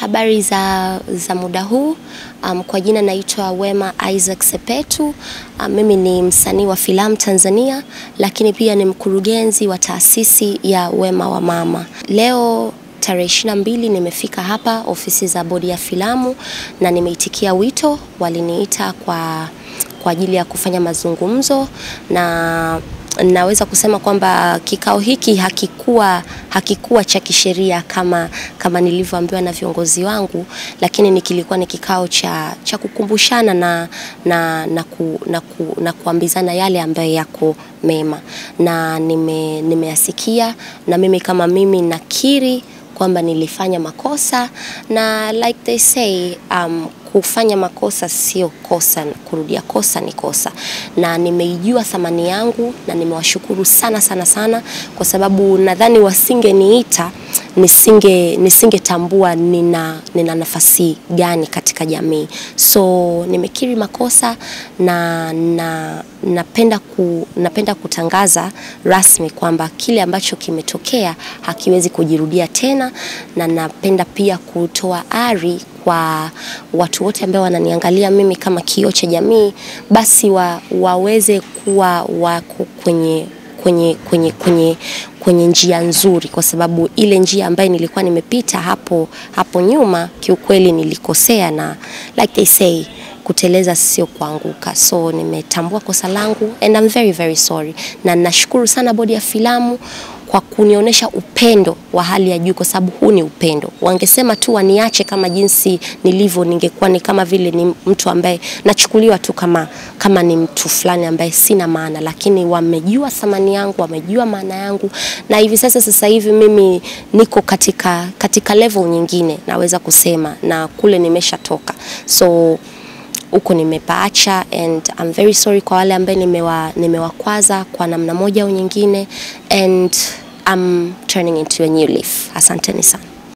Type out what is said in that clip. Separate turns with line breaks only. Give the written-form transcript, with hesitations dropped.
Habari za muda huu. Kwa jina naitwa Wema Isaac Sepetu. Mimi ni msanii wa filamu Tanzania, lakini pia ni mkurugenzi wa taasisi ya Wema wa Mama. Leo tarehe 22 nimefika hapa ofisi za bodi ya filamu na nimeitikia wito. Waliniita kwa ajili ya kufanya mazungumzo, na naweza kusema kwamba kikao hiki hakikuwa cha kisheria kama nilivyoambiwa na viongozi wangu, lakini kilikuwa ni kikao cha kukumbushana na kuambizana yale ambayo yako mema, na nimeyasikia, na mimi kama mimi nakiri kwamba nilifanya makosa, na like they say, kufanya makosa sio kosa, kurudia kosa ni kosa. Na nimeijua thamani yangu, na nimewashukuru sana kwa sababu nadhani wasingeniita nisingetambua nina nafasi gani katika jamii. So nimekiri makosa, na napenda kutangaza rasmi kwamba kile ambacho kimetokea hakiwezi kujirudia tena, na napenda pia kutoa ari kwa watu wote ambao wananiangalia mimi kama kioo cha jamii, basi waweze kuwa wako kwenye njia nzuri, kwa sababu ile njia ambayo nilikuwa nimepita hapo nyuma kiukweli nilikosea, na like they say, kuteleza sio kuanguka. So nimetambua kosa langu, and I'm very sorry, na nashukuru sana bodi ya filamu kwa kunionyesha upendo wa hali ya juu, kwa sababu huu ni upendo. Wangesema tu waniache kama jinsi nilivyo, ningekuwa ni kama vile ni mtu ambaye nachukuliwa tu kama ni mtu fulani ambaye sina maana, lakini wamejua thamani yangu, wamejua maana yangu, na hivi sasa hivi mimi niko katika level nyingine, naweza kusema, na kule nimeshatoka. So uko nimepaacha, and I'm very sorry kwa wale ambao nimewakwaza kwa namna moja au nyingine, and I'm turning into a new leaf. Asanteni sana.